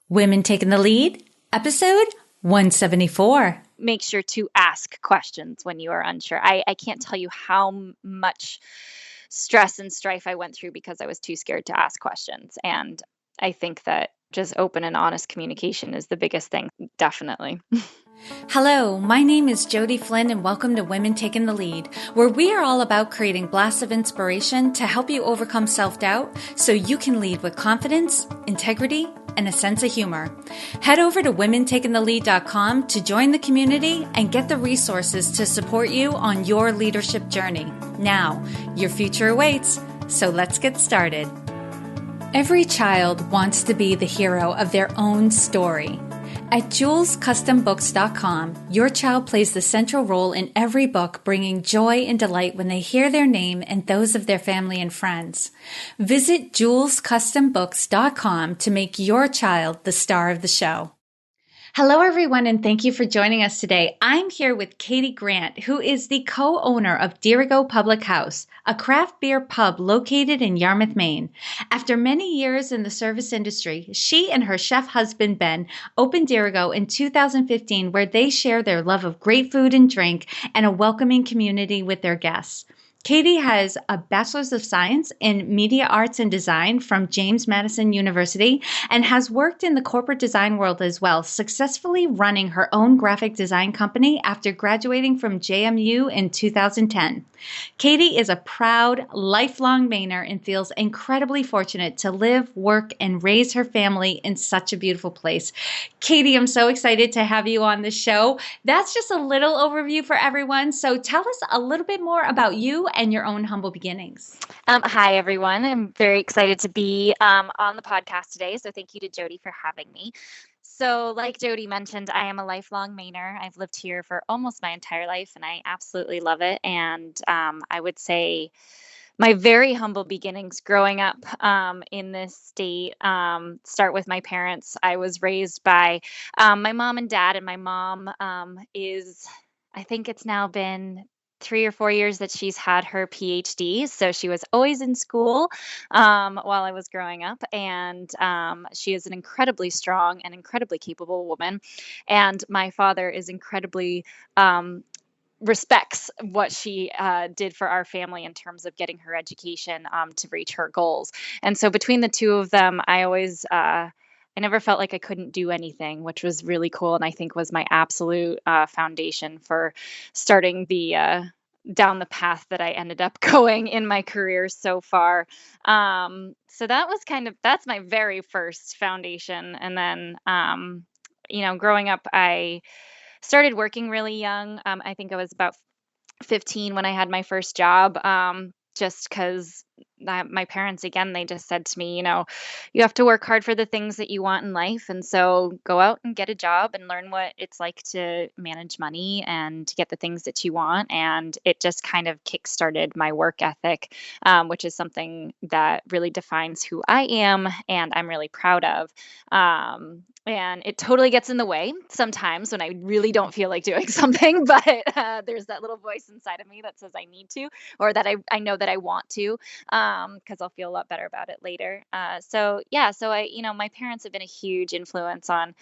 Women Taking the Lead, episode 174. Make sure to ask questions when you are unsure. I can't tell you how much stress and strife I went through because I was too scared to ask questions. And I think that just open and honest communication is the biggest thing, definitely. Hello, my name is Jody Flynn and welcome to Women Taking the Lead, where we are all about creating blasts of inspiration to help you overcome self-doubt so you can lead with confidence, integrity, and a sense of humor. Head over to womentakingthelead.com to join the community and get the resources to support you on your leadership journey. Now, your future awaits, so let's get started. Every child wants to be the hero of their own story. At julescustombooks.com, your child plays the central role in every book, bringing joy and delight when they hear their name and those of their family and friends. Visit julescustombooks.com to make your child the star of the show. Hello, everyone, and thank you for joining us today. I'm here with Katie Grant, who is the co-owner of Dirigo Public House, a craft beer pub located in Yarmouth, Maine. After many years in the service industry, she and her chef husband, Ben, opened Dirigo in 2015, where they share their love of great food and drink and a welcoming community with their guests. Katie has a Bachelor's of Science in Media Arts and Design from James Madison University and has worked in the corporate design world as well, successfully running her own graphic design company after graduating from JMU in 2010. Katie is a proud, lifelong Mainer and feels incredibly fortunate to live, work, and raise her family in such a beautiful place. Katie, I'm so excited to have you on the show. That's just a little overview for everyone. So tell us a little bit more about you and your own humble beginnings. Hi, everyone. I'm very excited to be on the podcast today. So thank you to Jody for having me. So like Jody mentioned, I am a lifelong Mainer. I've lived here for almost my entire life, and I absolutely love it. And I would say my very humble beginnings growing up in this state start with my parents. I was raised by my mom and dad, and my mom I think it's now been 3 or 4 years that she's had her PhD. So she was always in school while I was growing up. And she is an incredibly strong and incredibly capable woman. And my father is incredibly respects what she did for our family in terms of getting her education to reach her goals. And so between the two of them, I never felt like I couldn't do anything, which was really cool. And I think was my absolute foundation for starting down the path that I ended up going in my career so far. So that's my very first foundation. And then, growing up, I started working really young. I think I was about 15 when I had my first job, just because my parents, again, they just said to me, you have to work hard for the things that you want in life. And so go out and get a job and learn what it's like to manage money and to get the things that you want. And it just kind of kickstarted my work ethic, which is something that really defines who I am and I'm really proud of. And it totally gets in the way sometimes when I really don't feel like doing something, but there's that little voice inside of me that says I need to, or that I know that I want to, because I'll feel a lot better about it later. So my parents have been a huge influence on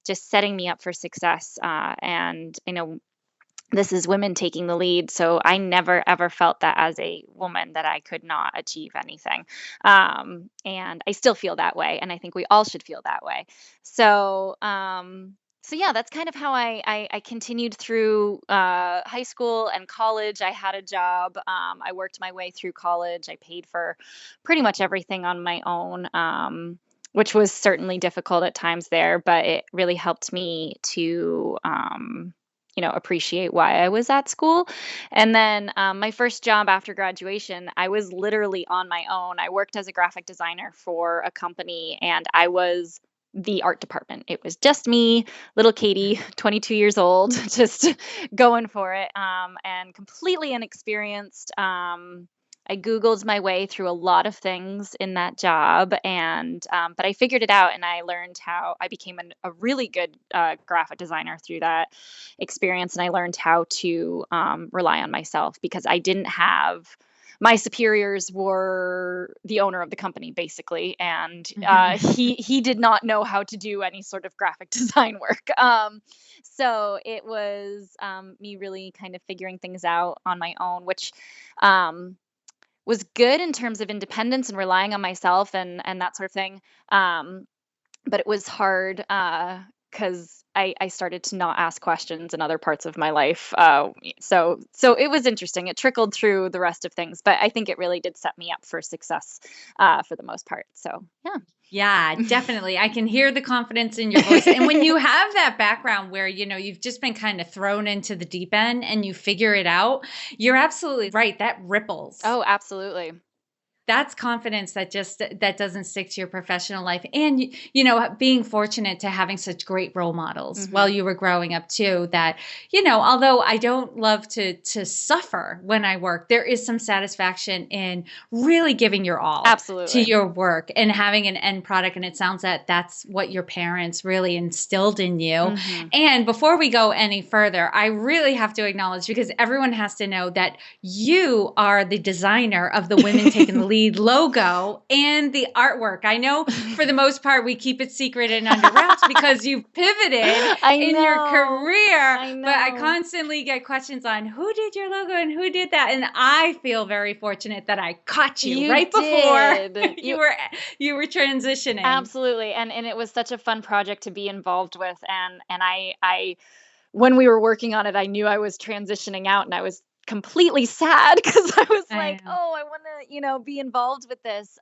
just setting me up for success. And this is women taking the lead. So I never, ever felt that as a woman that I could not achieve anything. And I still feel that way. And I think we all should feel that way. So yeah, that's kind of how I continued through high school and college. I had a job. I worked my way through college. I paid for pretty much everything on my own, which was certainly difficult at times there, but it really helped me to appreciate why I was at school. And then my first job after graduation, I was literally on my own. I worked as a graphic designer for a company, and I was the art department. It was just me, little Katie, 22 years old, just going for it, and completely inexperienced. I Googled my way through a lot of things in that job, and but I figured it out, and I learned how I became a really good graphic designer through that experience, and I learned how to rely on myself because I didn't have my superiors were the owner of the company, basically, and he did not know how to do any sort of graphic design work. So it was me really kind of figuring things out on my own, which um, was good in terms of independence and relying on myself and that sort of thing. But it was hard because I started to not ask questions in other parts of my life. So it was interesting. It trickled through the rest of things, but I think it really did set me up for success for the most part. So yeah. Yeah, definitely. I can hear the confidence in your voice. And when you have that background where, you've just been kind of thrown into the deep end and you figure it out, you're absolutely right. That ripples. Oh, absolutely. That's confidence that doesn't stick to your professional life. And, being fortunate to having such great role models while you were growing up too, that, although I don't love to suffer when I work, there is some satisfaction in really giving your all Absolutely. to your work and having an end product. And it sounds that that's what your parents really instilled in you. And before we go any further, I really have to acknowledge, because everyone has to know that you are the designer of the Women Taking the Lead logo and the artwork. I know for the most part we keep it secret and under wraps because you've pivoted in your career. But I constantly get questions on who did your logo and who did that. And I feel very fortunate that I caught you right before you were transitioning. Absolutely. And it was such a fun project to be involved with. And I when we were working on it, I knew I was transitioning out, and I was completely sad because I was like, oh, I want to, be involved with this.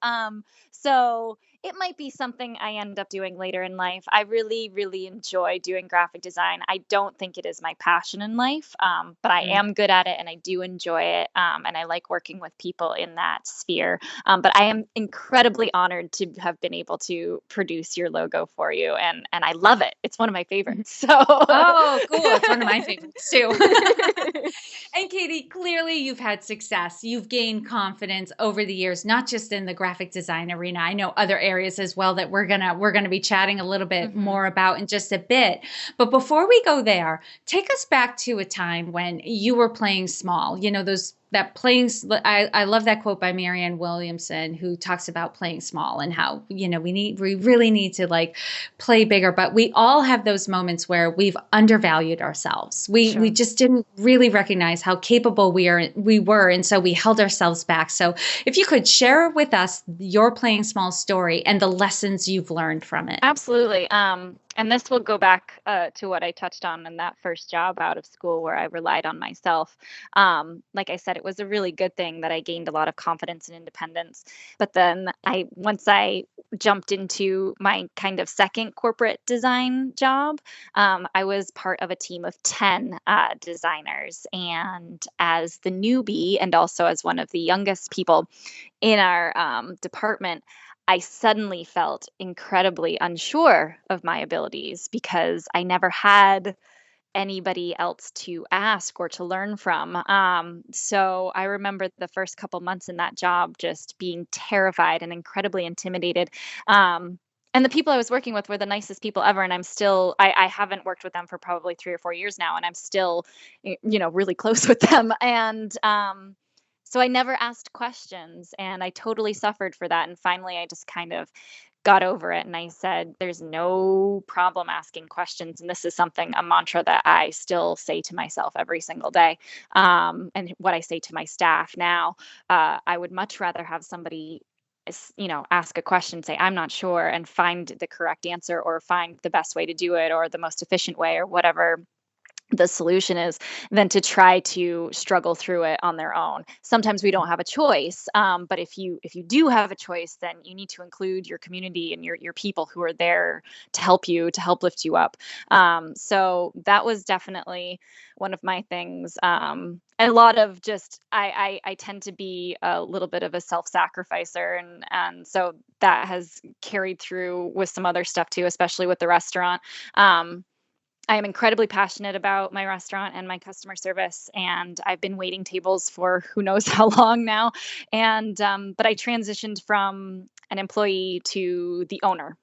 So it might be something I end up doing later in life. I really, really enjoy doing graphic design. I don't think it is my passion in life, but I am good at it and I do enjoy it. And I like working with people in that sphere. But I am incredibly honored to have been able to produce your logo for you. And I love it. It's one of my favorites. So oh, cool. It's one of my favorites too. And Katie, clearly you've had success. You've gained confidence over the years, not just in the graphic design arena. I know other areas as well that we're gonna be chatting a little bit more about in just a bit. But before we go there, take us back to a time when you were playing small. I love that quote by Marianne Williamson, who talks about playing small and how, we really need to like play bigger, but we all have those moments where we've undervalued ourselves. We just didn't really recognize how capable we were. And so we held ourselves back. So if you could share with us your playing small story and the lessons you've learned from it. Absolutely. And this will go back to what I touched on in that first job out of school where I relied on myself. Like I said, it was a really good thing that I gained a lot of confidence and independence. But then once I jumped into my kind of second corporate design job, I was part of a team of 10 designers. And as the newbie and also as one of the youngest people in our department, I suddenly felt incredibly unsure of my abilities because I never had anybody else to ask or to learn from. So I remember the first couple months in that job just being terrified and incredibly intimidated. And the people I was working with were the nicest people ever. And I haven't worked with them for probably 3 or 4 years now. And I'm still, really close with them. And so I never asked questions, and I totally suffered for that. And finally, I just kind of got over it. And I said, there's no problem asking questions. And this is a mantra that I still say to myself every single day. And what I say to my staff now, I would much rather have somebody ask a question, say, I'm not sure, and find the correct answer or find the best way to do it or the most efficient way or whatever the solution is, than to try to struggle through it on their own. Sometimes we don't have a choice, but if you do have a choice, then you need to include your community and your people who are there to help lift you up. So that was definitely one of my things. And a lot of just I tend to be a little bit of a self-sacrificer, and so that has carried through with some other stuff too, especially with the restaurant. I am incredibly passionate about my restaurant and my customer service, and I've been waiting tables for who knows how long now. And but I transitioned from an employee to the owner.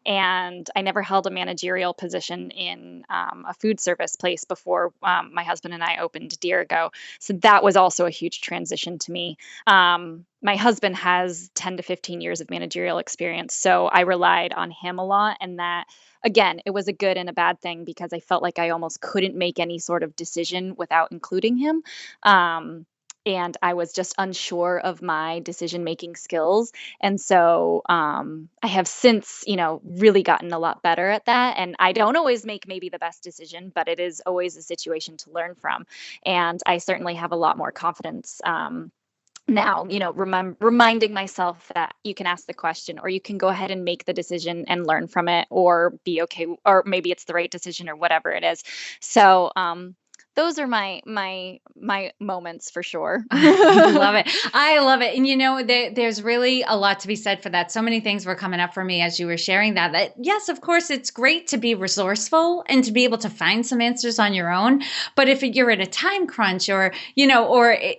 And I never held a managerial position in a food service place before my husband and I opened Dirigo. So that was also a huge transition to me. My husband has 10 to 15 years of managerial experience, so I relied on him a lot. And that, again, it was a good and a bad thing because I felt like I almost couldn't make any sort of decision without including him. Um, and I was just unsure of my decision-making skills. And so I have since, really gotten a lot better at that. And I don't always make maybe the best decision, but it is always a situation to learn from. And I certainly have a lot more confidence now, reminding myself that you can ask the question or you can go ahead and make the decision and learn from it or be okay, or maybe it's the right decision or whatever it is. So, those are my moments for sure. I love it. I love it. And there's really a lot to be said for that. So many things were coming up for me as you were sharing that yes, of course, it's great to be resourceful and to be able to find some answers on your own. But if you're in a time crunch or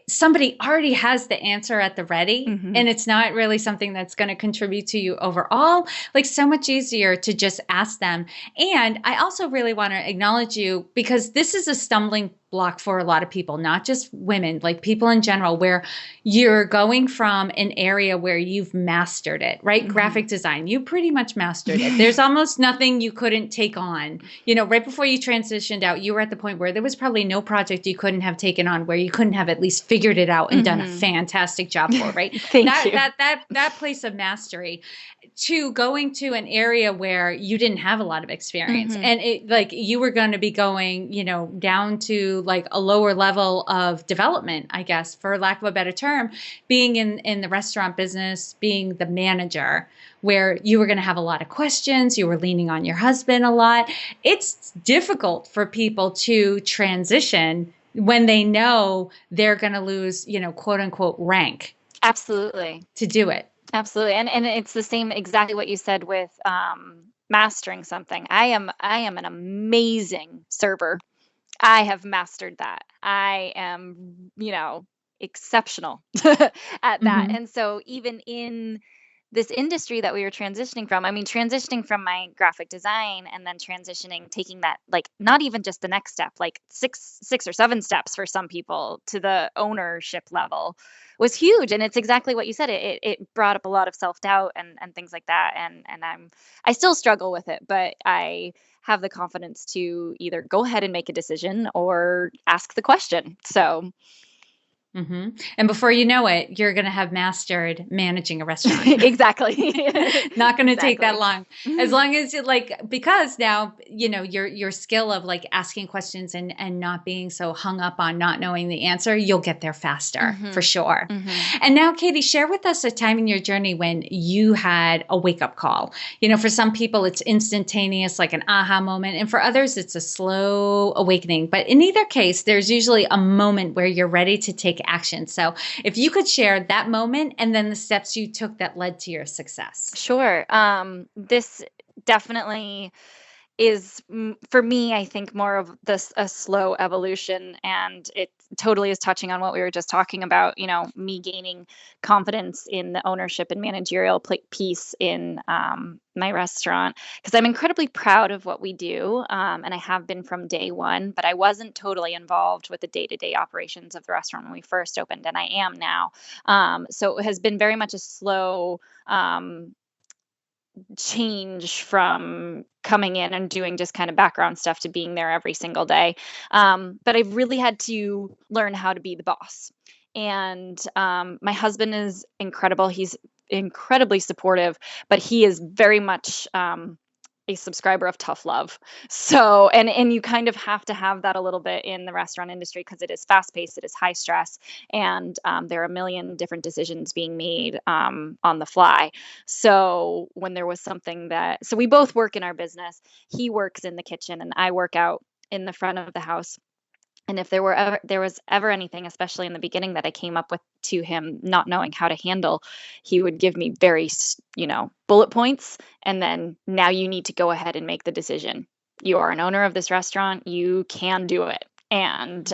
somebody already has the answer at the ready and it's not really something that's going to contribute to you overall, like so much easier to just ask them. And I also really want to acknowledge you because this is a stumbling block for a lot of people, not just women, like people in general, where you're going from an area where you've mastered it, right? Graphic design, you pretty much mastered it. There's almost nothing you couldn't take on. Right before you transitioned out, you were at the point where there was probably no project you couldn't have taken on where you couldn't have at least figured it out and done a fantastic job for, right? Thank you. That place of mastery to going to an area where you didn't have a lot of experience and it like you were going to be going, down to like a lower level of development, I guess, for lack of a better term, being in the restaurant business, being the manager, where you were going to have a lot of questions, you were leaning on your husband a lot. It's difficult for people to transition when they know they're going to lose, quote unquote, rank. Absolutely. To do it. Absolutely. And it's the same exactly what you said with mastering something. I am an amazing server. I have mastered that. I am, exceptional at that. And so even in this industry that we were transitioning from my graphic design and then taking that, like, not even just the next step, like six or seven steps for some people to the ownership level was huge. And it's exactly what you said. It brought up a lot of self-doubt and things like that. And I still struggle with it, but I have the confidence to either go ahead and make a decision or ask the question. So. And before you know it, you're going to have mastered managing a restaurant. Exactly. Not going to take that long. As long as because now, your skill of like asking questions and not being so hung up on not knowing the answer, you'll get there faster for sure. And now, Katie, share with us a time in your journey when you had a wake-up call. For some people, it's instantaneous, like an aha moment. And for others, it's a slow awakening. But in either case, there's usually a moment where you're ready to take action. So if you could share that moment and then the steps you took that led to your success. Sure. This definitely is, for me, I think more of a slow evolution, and it totally is touching on what we were just talking about, me gaining confidence in the ownership and managerial piece in my restaurant, because I'm incredibly proud of what we do, and I have been from day one, but I wasn't totally involved with the day-to-day operations of the restaurant when we first opened, and I am now. So it has been very much a slow change from coming in and doing just kind of background stuff to being there every single day. But I've really had to learn how to be the boss. And my husband is incredible. He's incredibly supportive, but he is very much a subscriber of tough love. So, and you kind of have to have that a little bit in the restaurant industry because it is fast paced, it is high stress, and there are a million different decisions being made on the fly. So when there was something so we both work in our business. He works in the kitchen and I work out in the front of the house. And if there was ever anything, especially in the beginning, that I came up with to him not knowing how to handle, he would give me very, bullet points. And then now you need to go ahead and make the decision. You are an owner of this restaurant. You can do it. And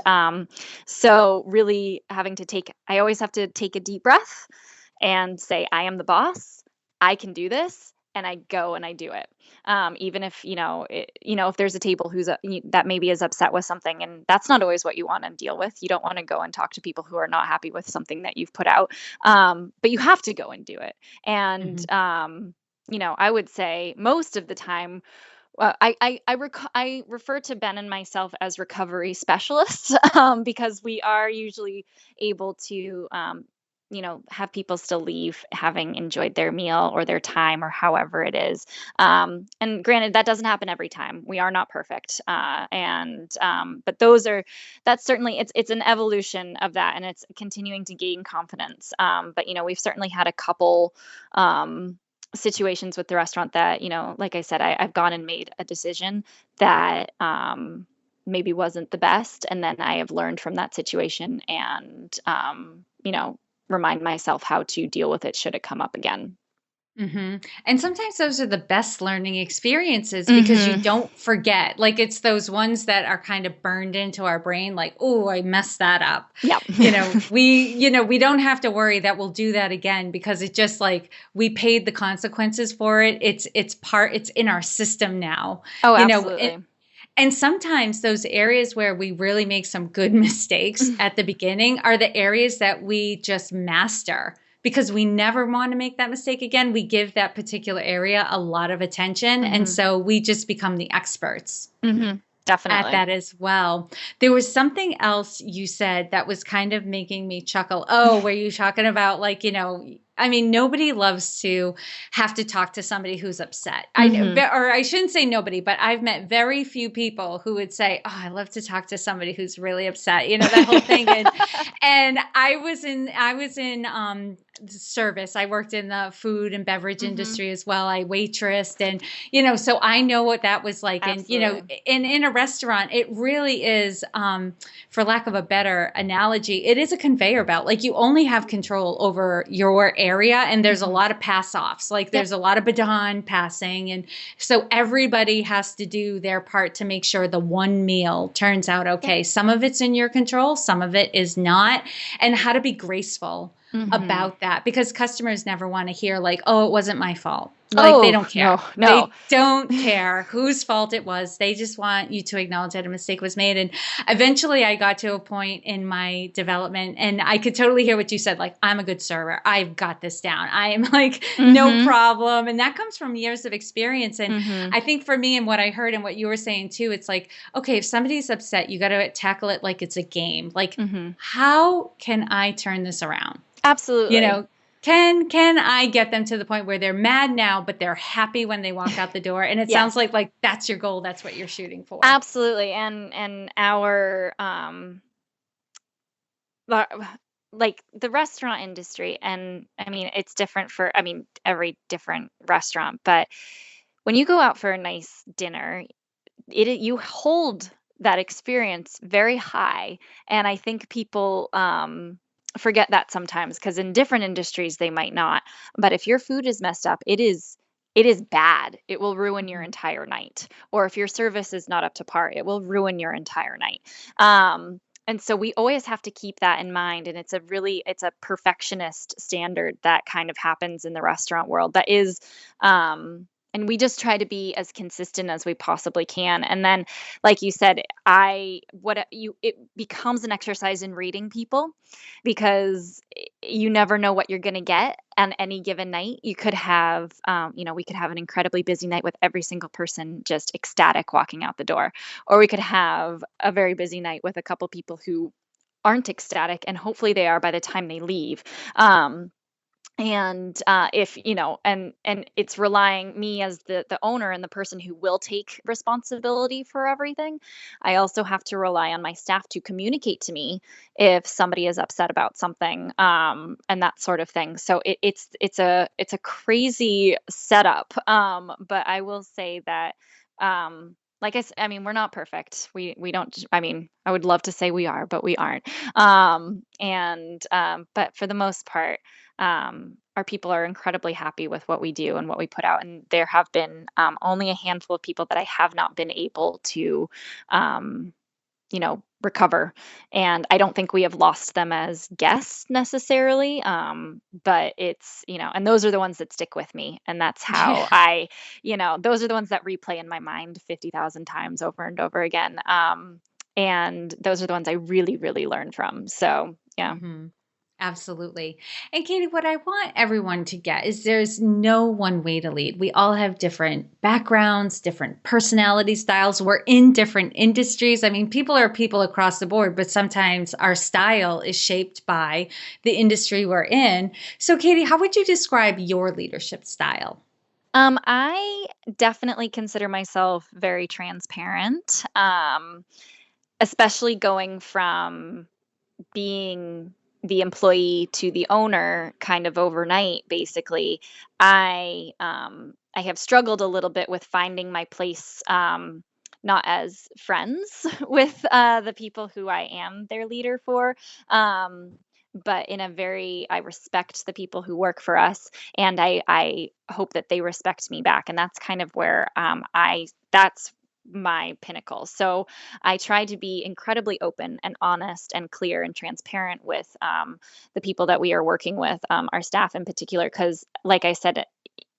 so really I always have to take a deep breath and say, I am the boss. I can do this, and I go and I do it. Even if, if there's a table that maybe is upset with something, and that's not always what you want to deal with. You don't want to go and talk to people who are not happy with something that you've put out. But you have to go and do it. And, Mhm. I would say most of the time, I refer to Ben and myself as recovery specialists, because we are usually able to, have people still leave having enjoyed their meal or their time or however it is. And granted, that doesn't happen every time. We are not perfect, and but that's certainly it's an evolution of that, and it's continuing to gain confidence. But we've certainly had a couple. Situations with the restaurant that, like I said, I've gone and made a decision that maybe wasn't the best. And then I have learned from that situation and, remind myself how to deal with it should it come up again. And sometimes those are the best learning experiences because you Hmm. don't forget. Like it's those ones that are kind of burned into our brain, like, oh, I messed that up. Yep. We don't have to worry that we'll do that again because it's just like we paid the consequences for it. It's in our system now. Oh, You know, it, absolutely. and sometimes those areas where we really make some good mistakes at the beginning are the areas that we just master because we never want to make that mistake again. We give that particular area a lot of attention. And Hmm. so we just become the experts Hmm. at Definitely. that as well. There was something else you said that was kind of making me chuckle. Oh, were you talking about like, I mean, nobody loves to have to talk to somebody who's upset. Hmm. Or I shouldn't say nobody, but I've met very few people who would say, "Oh, I love to talk to somebody who's really upset." That whole thing. And I was in service. I worked in the food and beverage Hmm. industry as well. I waitressed, and so I know what that was like. And Absolutely. in a restaurant, it really is, for lack of a better analogy, it is a conveyor belt. Like you only have control over your area, and there's a Hmm. lot of pass offs. Like Yep. there's a lot of baton passing, and so everybody has to do their part to make sure the one meal turns out Yep. okay. Some of it's in your control, some of it is not, and how to be graceful Hmm. about that because customers never want to hear like, oh, it wasn't my fault. Like they Oh, don't care. no, no. They don't care whose fault it was. They just want you to acknowledge that a mistake was made. And eventually I got to a point in my development and I could totally hear what you said. Like, I'm a good server. I've got this down. I am like, no Hmm. problem. And that comes from years of experience. And Hmm. I think for me and what I heard and what you were saying too, it's like, okay, if somebody's upset, you got to tackle it like it's a game. Like, Hmm. how can I turn this around? you Absolutely. know can I get them to the point where they're mad now but they're happy when they walk out the door? And it sounds Yes. like that's your goal, that's what you're shooting for. Absolutely. And our the- like the restaurant industry, and I mean it's different for, I mean, every different restaurant, but when you go out for a nice dinner, you hold that experience very high. And I think people forget that sometimes, because in different industries they might not, but if your food is messed up, it is bad. It will ruin your Mhm. entire night. Or if your service is not up to par, it will ruin your entire night. And so we always have to keep that in mind, and it's a perfectionist standard that kind of happens in the restaurant world that is, and we just try to be as consistent as we possibly can. And then, like you said, it becomes an exercise in reading people, because you never know what you're going to get on any given night. You could have, we could have an incredibly busy night with every single person just ecstatic walking out the door, or we could have a very busy night with a couple people who aren't ecstatic, and hopefully they are by the time they leave. And if and it's relying me as the owner and the person who will take responsibility for everything. I also have to rely on my staff to communicate to me if somebody is upset about something, and that sort of thing. So it's a crazy setup, but I will say that, I mean, we're not perfect. We don't, I mean, I would love to say we are, but we aren't. And But for the most part, our people are incredibly happy with what we do and what we put out. And there have been, only a handful of people that I have not been able to, um, recover. And I don't think we have lost them as guests necessarily. But it's, and those are the ones that stick with me. And that's how Yeah. those are the ones that replay in my mind 50,000 times over and over again. And those are the ones I really, really learn from. So, yeah. hmm Absolutely. And Katie, what I want everyone to get is there's no one way to lead. We all have different backgrounds, different personality styles. We're in different industries. I mean, people are people across the board, but sometimes our style is shaped by the industry we're in. So, Katie, how would you describe your leadership style? I definitely consider myself very transparent, especially going from being the employee to the owner kind of overnight, basically. I have struggled a little bit with finding my place, not as friends with the people who I am their leader for. But in a very, I respect the people who work for us, and I hope that they respect me back, and that's kind of where that's my pinnacle. So I try to be incredibly open and honest and clear and transparent with the people that we are working with, our staff in particular, because, like I said,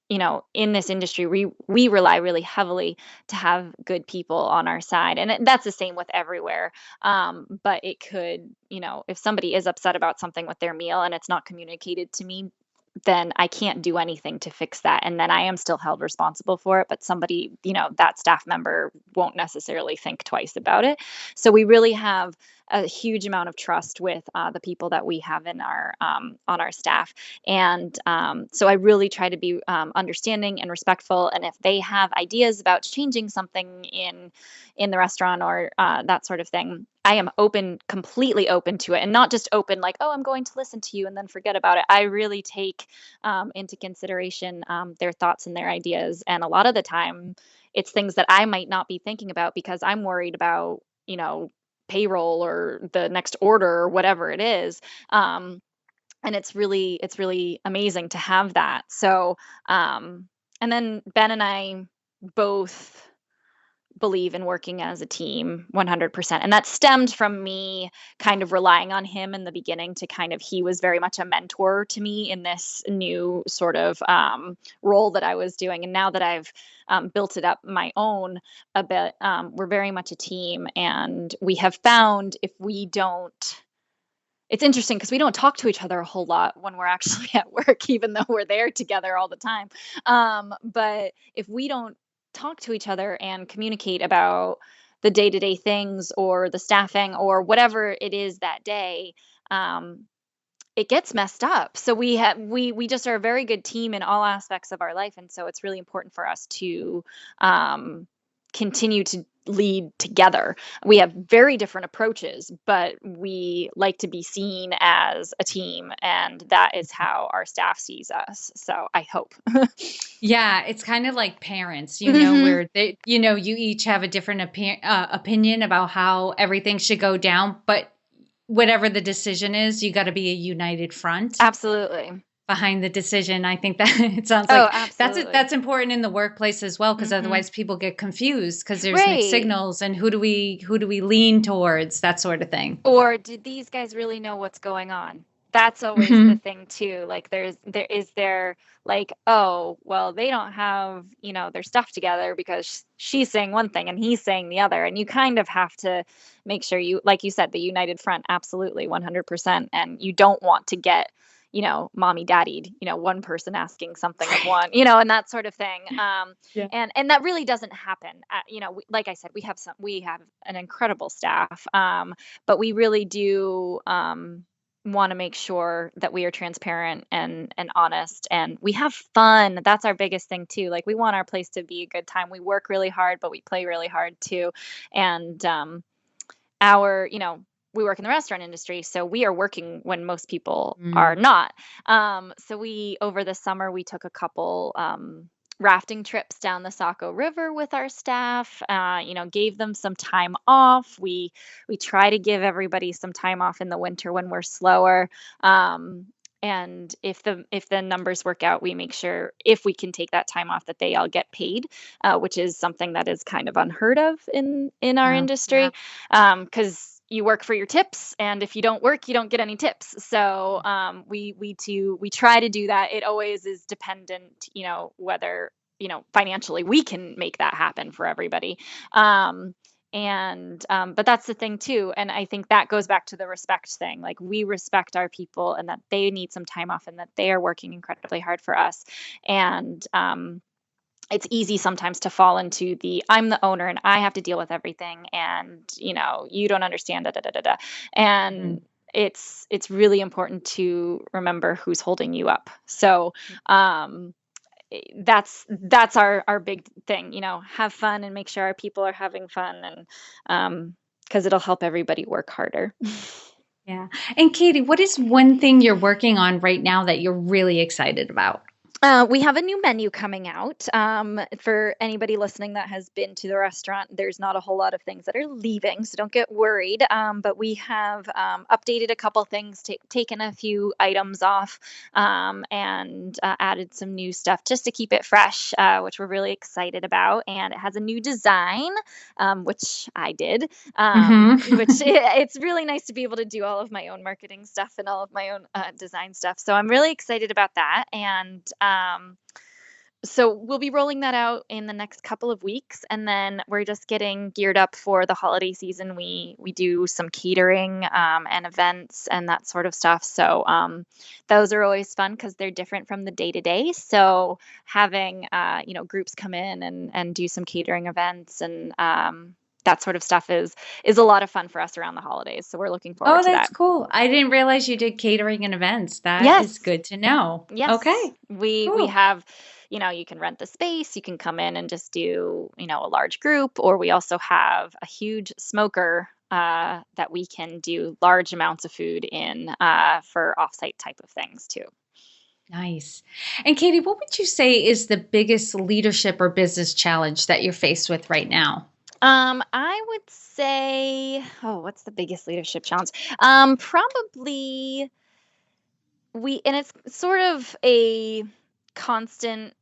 in this industry, we rely really heavily to have good people on our side, and that's the same with everywhere. But it could, if somebody is upset about something with their meal and it's not communicated to me, then I can't do anything to fix that. And then I am still held responsible for it, but somebody, that staff member won't necessarily think twice about it. So we really have a huge amount of trust with the people that we have in our on our staff. And so I really try to be understanding and respectful. And if they have ideas about changing something in the restaurant or that sort of thing, I am completely open to it, and not just open like, oh, I'm going to listen to you and then forget about it. I really take into consideration their thoughts and their ideas. And a lot of the time, it's things that I might not be thinking about because I'm worried about, payroll or the next order or whatever it is. And it's really amazing to have that. So, and then Ben and I both believe in working as a team 100%. And that stemmed from me kind of relying on him in the beginning to he was very much a mentor to me in this new sort of role that I was doing. And now that I've built it up my own a bit, we're very much a team. And we have found if we don't, it's interesting because we don't talk to each other a whole lot when we're actually at work, even though we're there together all the time. But if we don't talk to each other and communicate about the day-to-day things or the staffing or whatever it is that day, it gets messed up. So we just are a very good team in all aspects of our life, and so it's really important for us to continue to lead together. We have very different approaches, but we like to be seen as a team, and that is how our staff sees us. So I hope. Yeah, it's kind of like parents, Mhm. where you each have a different opinion about how everything should go down, but whatever the decision is, you got to be a united front Absolutely. behind the decision. I think that it sounds Oh, like absolutely. that's important in the workplace as well, because Mhm. otherwise people get confused because there's mixed Right. signals and who do we lean towards, that sort of thing. Or did these guys really know what's going on? That's always the hmm thing too. Like there like, oh, well, they don't have, their stuff together because she's saying one thing and he's saying the other. And you kind of have to make sure like you said, the united front, absolutely 100%. And you don't want to get, mommy daddied, one person asking something of Right. one, and that sort of thing. Yeah. And that really doesn't happen. Like I said, we have an incredible staff. But we really do want to make sure that we are transparent and honest, and we have fun. That's our biggest thing too. Like we want our place to be a good time. We work really hard, but we play really hard too. And our we work in the restaurant industry, so we are working when most people are Mm. not. So we over the summer we took a couple rafting trips down the Saco River with our staff. Gave them some time off. We try to give everybody some time off in the winter when we're slower. And if the numbers work out, we make sure if we can take that time off that they all get paid, which is something that is kind of unheard of in our Yeah. industry. Because you work for your tips, and if you don't work, you don't get any tips. So we try to do that. It always is dependent, whether financially we can make that happen for everybody. But that's the thing too, and I think that goes back to the respect thing. Like, we respect our people, and that they need some time off, and that they are working incredibly hard for us. And it's easy sometimes to fall into the I'm the owner and I have to deal with everything, and you don't understand, da da da da da. And it's really important to remember who's holding you up. So that's our big thing. Have fun and make sure our people are having fun, and because it'll help everybody work harder. Yeah. And Katie, what is one thing you're working on right now that you're really excited about? We have a new menu coming out. For anybody listening that has been to the restaurant, there's not a whole lot of things that are leaving, so don't get worried. But we have updated a couple things, taken a few items off, and added some new stuff just to keep it fresh, which we're really excited about. And it has a new design, which I did, it's really nice to be able to do all of my own marketing stuff and all of my own design stuff. So I'm really excited about that. And so we'll be rolling that out in the next couple of weeks, and then we're just getting geared up for the holiday season. We do some catering and events and that sort of stuff. So those are always fun because they're different from the day-to-day. So having groups come in and do some catering events and that sort of stuff is a lot of fun for us around the holidays. So we're looking forward to that. Oh, that's cool. I didn't realize you did catering and events. That is good to know. Yes. Okay. We have, you can rent the space, you can come in and just do, a large group, or we also have a huge smoker that we can do large amounts of food in for offsite type of things too. Nice. And Katie, what would you say is the biggest leadership or business challenge that you're faced with right now? I would say, what's the biggest leadership challenge? Probably and it's sort of a constant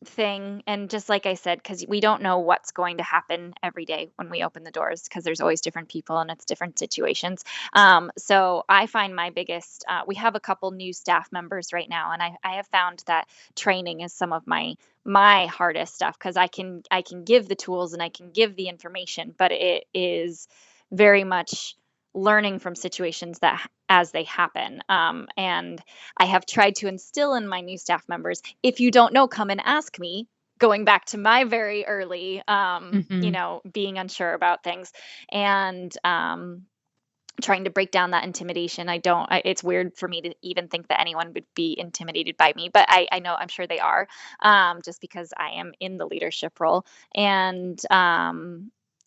thing. And just like I said, because we don't know what's going to happen every day when we open the doors, because there's always different people and it's different situations. So I find my biggest, we have a couple new staff members right now, and I have found that training is some of my hardest stuff, because I can give the tools and I can give the information, but it is very much learning from situations that as they happen. And I have tried to instill in my new staff members, if you don't know, come and ask me, going back to my very early, being unsure about things, and trying to break down that intimidation. It's weird for me to even think that anyone would be intimidated by me, but I know, I'm sure they are, just because I am in the leadership role. And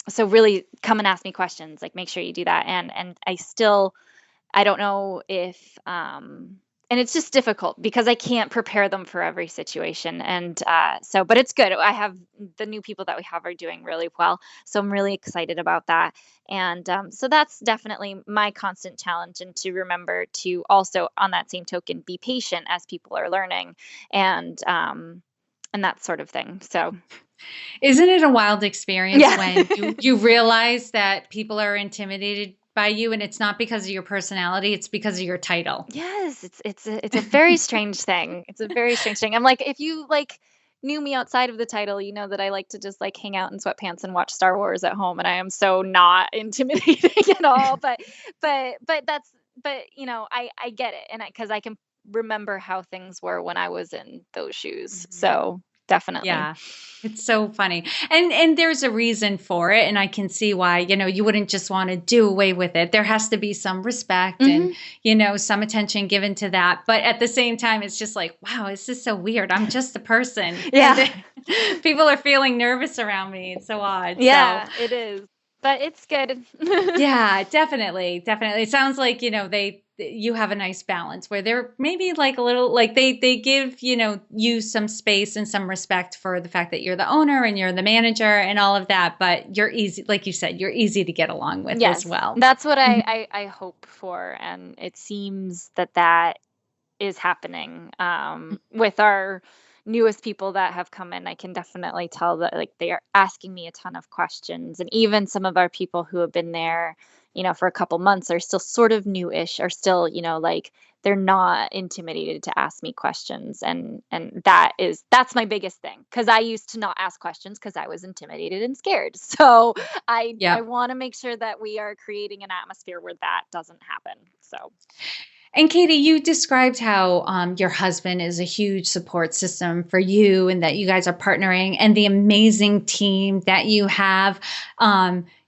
so really come and ask me questions, like make sure you do that. And I don't know if, and it's just difficult because I can't prepare them for every situation. And but it's good. I have the new people that we have are doing really well. So I'm really excited about that. And so that's definitely my constant challenge, and to remember to also, on that same token, be patient as people are learning, and that sort of thing. So. Isn't it a wild experience when you realize that people are intimidated by you, and it's not because of your personality, it's because of your title? Yes, it's a very strange thing. It's a very strange thing. I'm like, if you knew me outside of the title, you know that I like to just hang out in sweatpants and watch Star Wars at home, and I am so not intimidating at all. But I get it, and because I can remember how things were when I was in those shoes. Mm-hmm. So. Definitely. Yeah. It's so funny. And there's a reason for it. And I can see why, you wouldn't just want to do away with it. There has to be some respect and, some attention given to that. But at the same time, it's just like, wow, this is so weird. I'm just a person. Yeah. People are feeling nervous around me. It's so odd. Yeah, it is. But it's good. Yeah, definitely. Definitely. It sounds like, you have a nice balance where they're maybe a little, they give, you some space and some respect for the fact that you're the owner and you're the manager and all of that. But you're easy, like you said, you're easy to get along with as well. That's what I hope for. And it seems that is happening with our newest people that have come in, I can definitely tell that like they are asking me a ton of questions. And even some of our people who have been there, for a couple months are still sort of newish, are still, like they're not intimidated to ask me questions. And that's my biggest thing, because I used to not ask questions because I was intimidated and scared. So I Yep. want to make sure that we are creating an atmosphere where that doesn't happen. So And Katie, you described how your husband is a huge support system for you and that you guys are partnering and the amazing team that you have.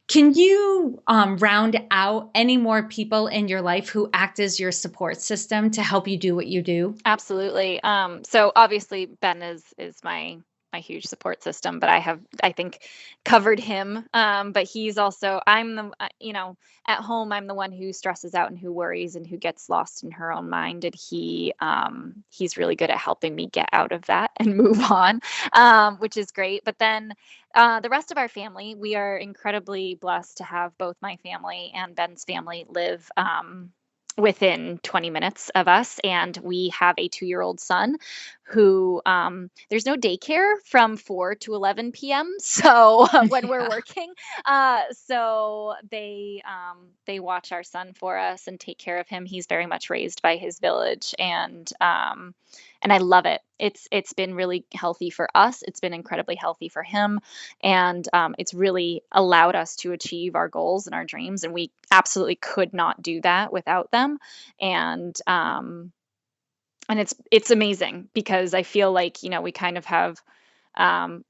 Can you round out any more people in your life who act as your support system to help you do what you do? absolutely. So obviously Ben is my huge support system, but I think covered him. But he's also I'm the at home I'm the one who stresses out and who worries and who gets lost in her own mind, and he's really good at helping me get out of that and move on, which is great. But then the rest of our family, we are incredibly blessed to have both my family and Ben's family live within 20 minutes of us. And we have a 2-year-old son who there's no daycare from 4 to 11 p.m. So when we're Yeah. working, so they watch our son for us and take care of him. He's very much raised by his village, and I love it. It's been really healthy for us. It's been incredibly healthy for him, and it's really allowed us to achieve our goals and our dreams. And we absolutely could not do that without them. And it's amazing because I feel like we kind of have um,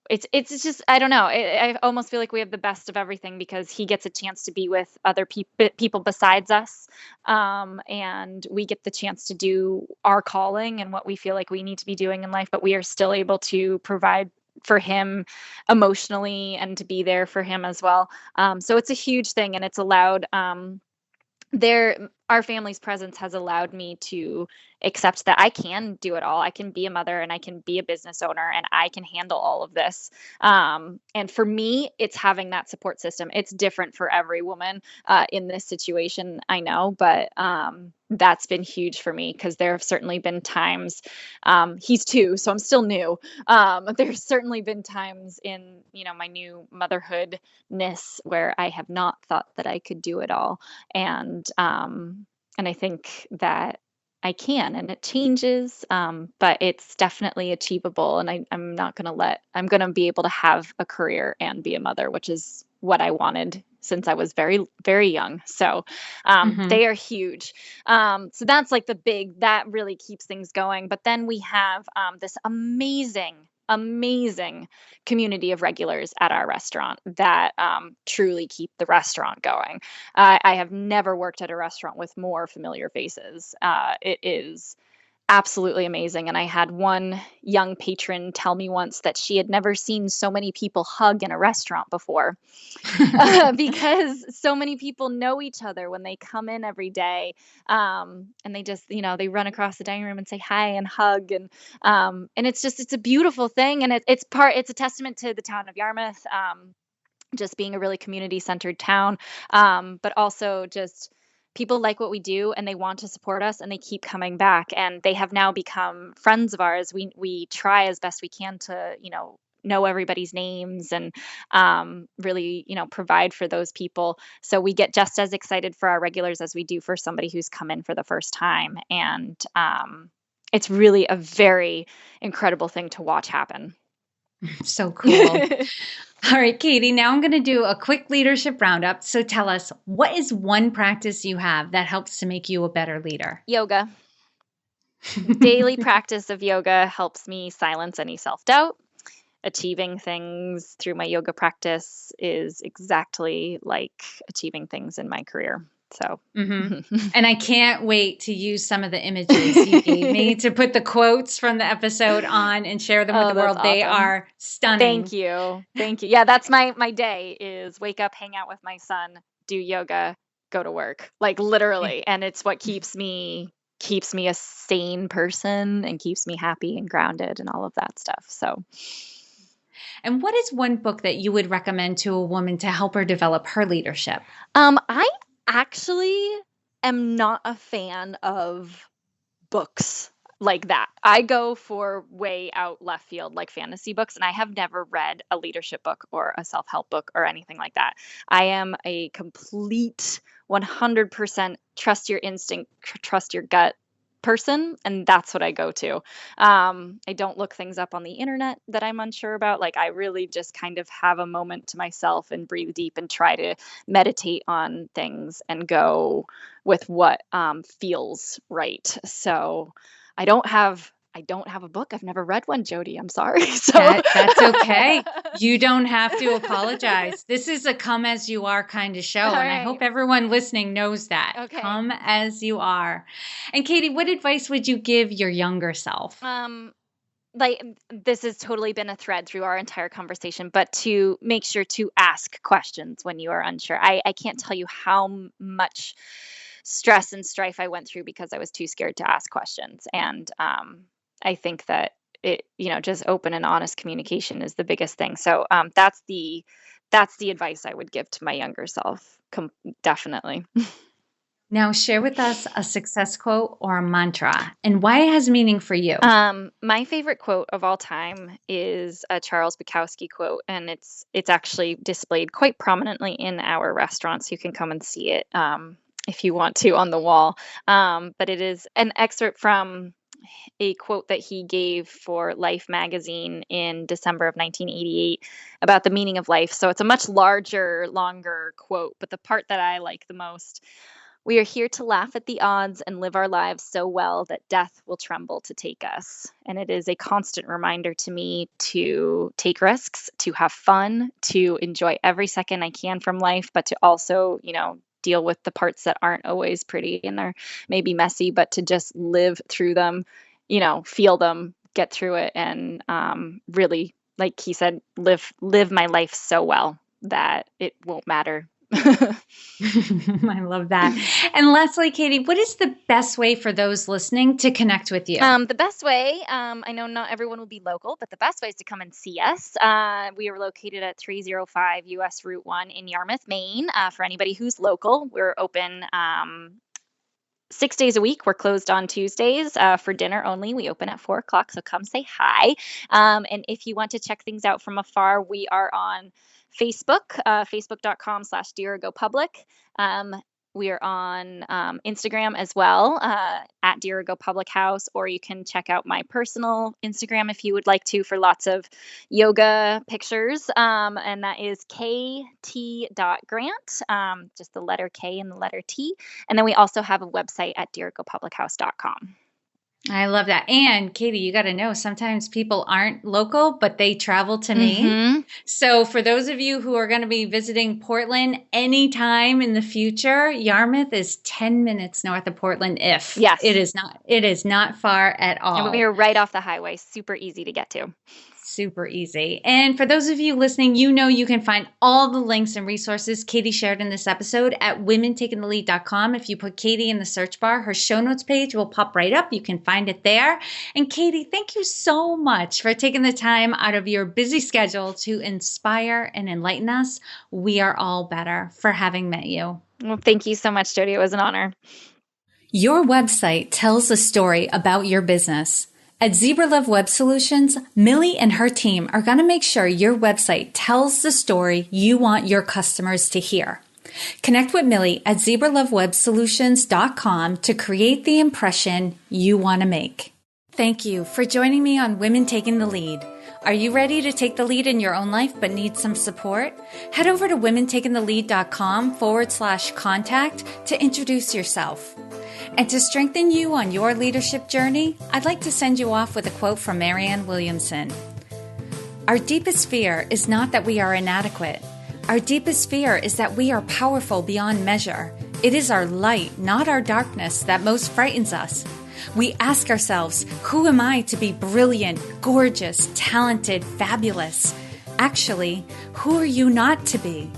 it's just I don't know. I almost feel like we have the best of everything because he gets a chance to be with other people besides us, and we get the chance to do our calling and what we feel like we need to be doing in life, but we are still able to provide for him emotionally and to be there for him as well. So it's a huge thing, and it's allowed our family's presence has allowed me to accept that I can do it all. I can be a mother and I can be a business owner and I can handle all of this. And for me, it's having that support system. It's different for every woman in this situation, I know, but that's been huge for me because there have certainly been times, he's 2, so I'm still new. There's certainly been times in, my new motherhoodness where I have not thought that I could do it all. And I think that I can, and it changes, but it's definitely achievable. And I'm going to be able to have a career and be a mother, which is what I wanted since I was very, very young. So Hmm. they are huge. So that's like that really keeps things going. But then we have this amazing community of regulars at our restaurant that truly keep the restaurant going. I have never worked at a restaurant with more familiar faces. It is absolutely amazing. And I had one young patron tell me once that she had never seen so many people hug in a restaurant before. Because so many people know each other when they come in every day. And they just, they run across the dining room and say hi and hug. And it's a beautiful thing. And it's a testament to the town of Yarmouth, just being a really community centered town. But also just people like what we do and they want to support us and they keep coming back, and they have now become friends of ours. We try as best we can to, know everybody's names and really, provide for those people. So we get just as excited for our regulars as we do for somebody who's come in for the first time. And it's really a very incredible thing to watch happen. So cool. All right, Katie, now I'm going to do a quick leadership roundup. So tell us, what is one practice you have that helps to make you a better leader? Yoga. Daily practice of yoga helps me silence any self-doubt. Achieving things through my yoga practice is exactly like achieving things in my career. So, Hmm. And I can't wait to use some of the images you gave me to put the quotes from the episode on and share them with oh, the that's world. They awesome. are stunning. Thank you. Thank you. Yeah, that's my day is wake up, hang out with my son, do yoga, go to work. Like Yeah. literally. And it's what keeps me a sane person and keeps me happy and grounded and all of that stuff. So, And what is one book that you would recommend to a woman to help her develop her leadership? I actually am not a fan of books. like that. I go for way out left field, like fantasy books, and I have never read a leadership book or a self-help book or anything like that. I am a complete 100% trust your instinct, trust your gut person, and that's what I go to. I don't look things up on the internet that I'm unsure about. Like, I really just kind of have a moment to myself and breathe deep and try to meditate on things and go with what feels right. So I don't have a book. I've never read one, Jody. I'm sorry. So that's okay. You don't have to apologize. This is a come as you are kind of show. All and right. I hope everyone listening knows that. Okay. Come as you are. And Katie, what advice would you give your younger self? Like, this has totally been a thread through our entire conversation, but to make sure to ask questions when you are unsure. I can't tell you how much stress and strife I went through because I was too scared to ask questions. And I think that just open and honest communication is the biggest thing. So that's the advice I would give to my younger self. Definitely. Now share with us a success quote or a mantra and why it has meaning for you. My favorite quote of all time is a Charles Bukowski quote, and it's actually displayed quite prominently in our restaurants. You can come and see it if you want to on the wall. But it is an excerpt from a quote that he gave for Life magazine in December of 1988 about the meaning of life. So it's a much larger, longer quote, but the part that I like the most: "We are here to laugh at the odds and live our lives so well that death will tremble to take us." And it is a constant reminder to me to take risks, to have fun, to enjoy every second I can from life, but to also, deal with the parts that aren't always pretty and they're maybe messy, but to just live through them, feel them, get through it, and really, like he said, live my life so well that it won't matter. I love that. And lastly, Katie, what is the best way for those listening to connect with you? The best way, I know not everyone will be local, but the best way is to come and see us. We are located at 305 US Route 1 in Yarmouth, Maine. For anybody who's local, we're open 6 days a week. We're closed on Tuesdays for dinner only. We open at 4:00, so come say hi. And if you want to check things out from afar, we are on Facebook, facebook.com/Dirigo Public. We are on Instagram as well, at Dirigo Public House, or you can check out my personal Instagram if you would like to, for lots of yoga pictures. And that is kt.grant, just the letter K and the letter T. And then we also have a website at dirigopublichouse.com. I love that. And Katie, you got to know, sometimes people aren't local, but they travel to Maine. Mm-hmm. So for those of you who are going to be visiting Portland anytime in the future, Yarmouth is 10 minutes north of Portland. Yes. It is not far at all. And we are right off the highway. Super easy to get to. Super easy. And for those of you listening, you can find all the links and resources Katie shared in this episode at womentakingthelead.com. If you put Katie in the search bar, her show notes page will pop right up. You can find it there. And Katie, thank you so much for taking the time out of your busy schedule to inspire and enlighten us. We are all better for having met you. Well, thank you so much, Jody. It was an honor. Your website tells a story about your business. At Zebra Love Web Solutions, Millie and her team are going to make sure your website tells the story you want your customers to hear. Connect with Millie at zebralovewebsolutions.com to create the impression you want to make. Thank you for joining me on Women Taking the Lead. Are you ready to take the lead in your own life but need some support? Head over to womentakingthelead.com/contact to introduce yourself. And to strengthen you on your leadership journey, I'd like to send you off with a quote from Marianne Williamson. Our deepest fear is not that we are inadequate. Our deepest fear is that we are powerful beyond measure. It is our light, not our darkness, that most frightens us. We ask ourselves, who am I to be brilliant, gorgeous, talented, fabulous? Actually, who are you not to be?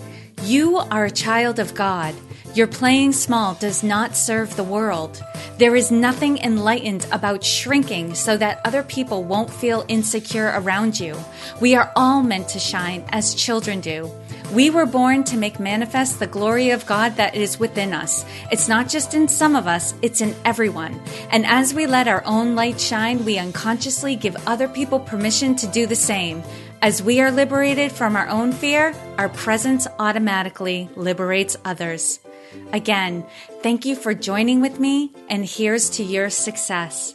You are a child of God. Your playing small does not serve the world. There is nothing enlightened about shrinking so that other people won't feel insecure around you. We are all meant to shine as children do. We were born to make manifest the glory of God that is within us. It's not just in some of us, it's in everyone. And as we let our own light shine, we unconsciously give other people permission to do the same. As we are liberated from our own fear, our presence automatically liberates others. Again, thank you for joining with me, and here's to your success.